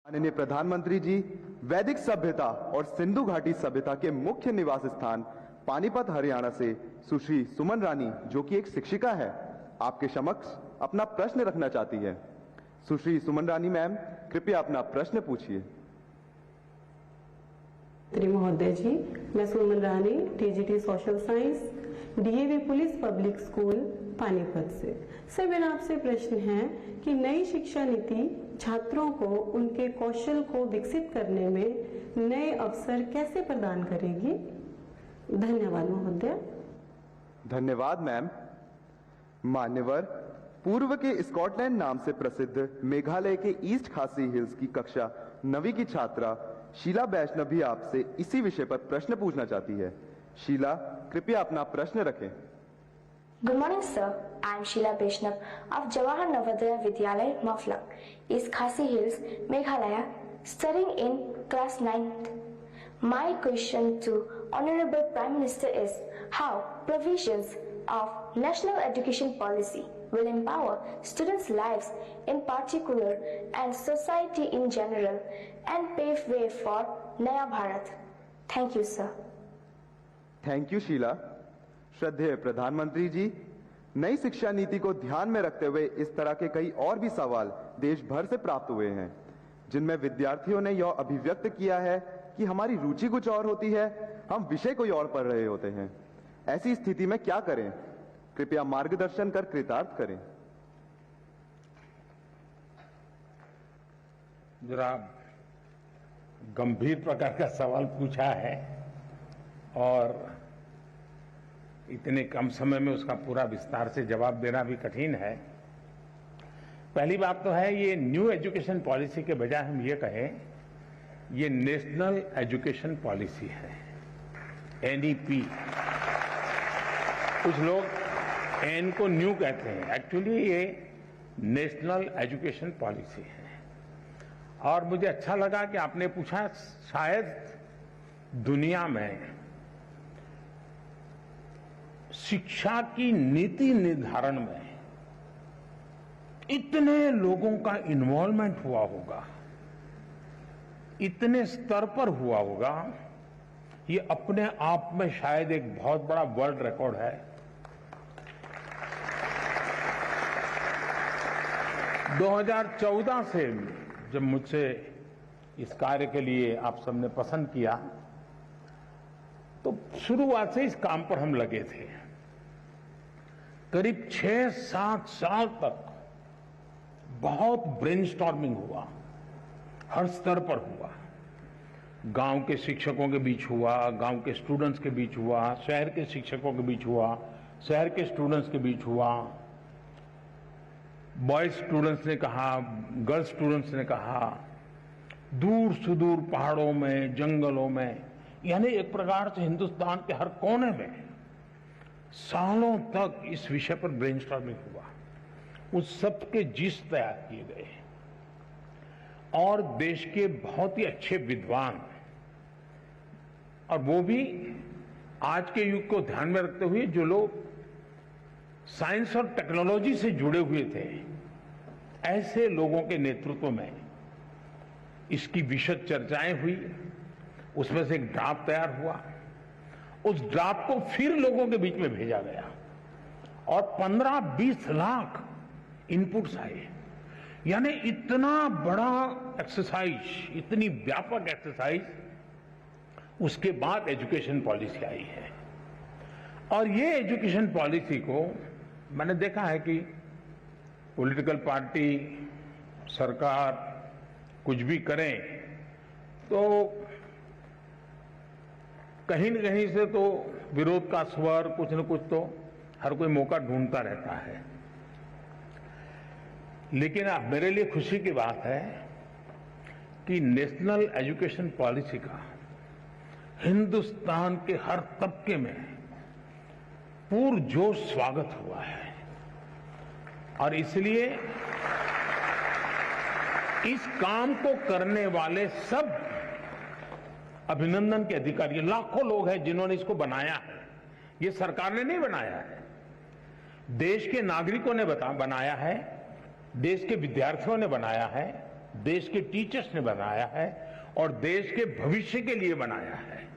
माननीय प्रधानमंत्री जी, वैदिक सभ्यता और सिंधु घाटी सभ्यता के मुख्य निवास स्थान पानीपत हरियाणा से सुश्री सुमन रानी, जो कि एक शिक्षिका है, आपके समक्ष अपना प्रश्न रखना चाहती है। सुश्री सुमन रानी मैम, कृपया अपना प्रश्न पूछिए। महोदय जी, मैं Suman Rani, TGT social science, DAV police public school Panipat से। सर, मेरा आपसे प्रश्न है कि नई शिक्षा नीति छात्रों को उनके कौशल को विकसित करने में नए अवसर कैसे प्रदान करेगी? धन्यवाद महोदय। धन्यवाद मैम। मान्यवर, पूर्व के स्कॉटलैंड नाम से प्रसिद्ध मेघालय के ईस्ट खासी हिल्स की कक्षा 9वीं की छात्रा शीला वैष्णव भी आपसे इसी विषय पर प्रश्न पूछना चाहती है। शीला, कृपया अपना प्रश्न रखें। Good morning, sir. I am Sheila Vaishnav of Jawahar Navodaya Vidyalaya, Maflak, East Khasi Hills, Meghalaya, studying in class 9th. My question to Honorable Prime Minister is how provisions of National Education Policy will empower students' lives in particular and society in general and pave way for Naya Bharat. Thank you, sir. Thank you Sheela. श्रद्धेय प्रधानमंत्री जी, नई शिक्षा नीति को ध्यान में रखते हुए इस तरह के कई और भी सवाल देश भर से प्राप्त हुए हैं, जिनमें विद्यार्थियों ने यह अभिव्यक्त किया है कि हमारी रुचि कुछ और होती है, हम विषय कोई और पढ़ रहे होते हैं। ऐसी स्थिति में क्या करें? कृपया मार्गदर्शन कर कृतार्थ करें। जरा गंभीर प्रकार का सवाल पूछा है और इतने कम समय में उसका पूरा विस्तार से जवाब देना भी कठिन है। पहली बात तो है, ये न्यू एजुकेशन पॉलिसी के बजाय हम ये कहें ये नेशनल एजुकेशन पॉलिसी है, एनईपी। कुछ लोग एन को न्यू कहते हैं, एक्चुअली ये नेशनल एजुकेशन पॉलिसी है। और मुझे अच्छा लगा कि आपने पूछा, शायद दुनिया में शिक्षा की नीति निर्धारण में इतने लोगों का इन्वॉल्वमेंट हुआ होगा, इतने स्तर पर हुआ होगा, ये अपने आप में शायद एक बहुत बड़ा वर्ल्ड रिकॉर्ड है। 2014 से जब मुझसे इस कार्य के लिए आप सबने पसंद किया, तो शुरुआत से इस काम पर हम लगे थे। करीब 6-7 साल तक बहुत ब्रेनस्टॉर्मिंग हुआ, हर स्तर पर हुआ। गांव के शिक्षकों के बीच हुआ, गांव के स्टूडेंट्स के बीच हुआ, शहर के शिक्षकों के बीच हुआ, शहर के स्टूडेंट्स के बीच हुआ। बॉयज स्टूडेंट्स ने कहा, गर्ल्स स्टूडेंट्स ने कहा, दूर सुदूर पहाड़ों में, जंगलों में, यानी एक प्रकार से हिंदुस्तान के हर कोने में सालों तक इस विषय पर ब्रेनस्टॉर्मिंग हुआ। उस सब के जिस तैयार किए गए और देश के बहुत ही अच्छे विद्वान, और वो भी आज के युग को ध्यान में रखते हुए जो लोग साइंस और टेक्नोलॉजी से जुड़े हुए थे, ऐसे लोगों के नेतृत्व में इसकी विशद चर्चाएं हुई। उसमें से एक ड्राफ्ट तैयार हुआ। उस ड्राफ्ट को फिर लोगों के बीच में भेजा गया और 15-20 लाख इनपुट्स आए। यानी इतना बड़ा एक्सरसाइज, इतनी व्यापक एक्सरसाइज, उसके बाद एजुकेशन पॉलिसी आई है। और ये एजुकेशन पॉलिसी को मैंने देखा है कि पॉलिटिकल पार्टी, सरकार कुछ भी करें तो कहीं न कहीं से तो विरोध का स्वर, कुछ न कुछ तो हर कोई मौका ढूंढता रहता है। लेकिन अब मेरे लिए खुशी की बात है कि नेशनल एजुकेशन पॉलिसी का हिंदुस्तान के हर तबके में पुरजोश स्वागत हुआ है। और इसलिए इस काम को करने वाले सब अभिनंदन के अधिकारी, लाखों लोग हैं जिन्होंने इसको बनाया है। ये सरकार ने नहीं बनाया है, देश के नागरिकों ने बनाया है, देश के विद्यार्थियों ने बनाया है, देश के टीचर्स ने बनाया है और देश के भविष्य के लिए बनाया है।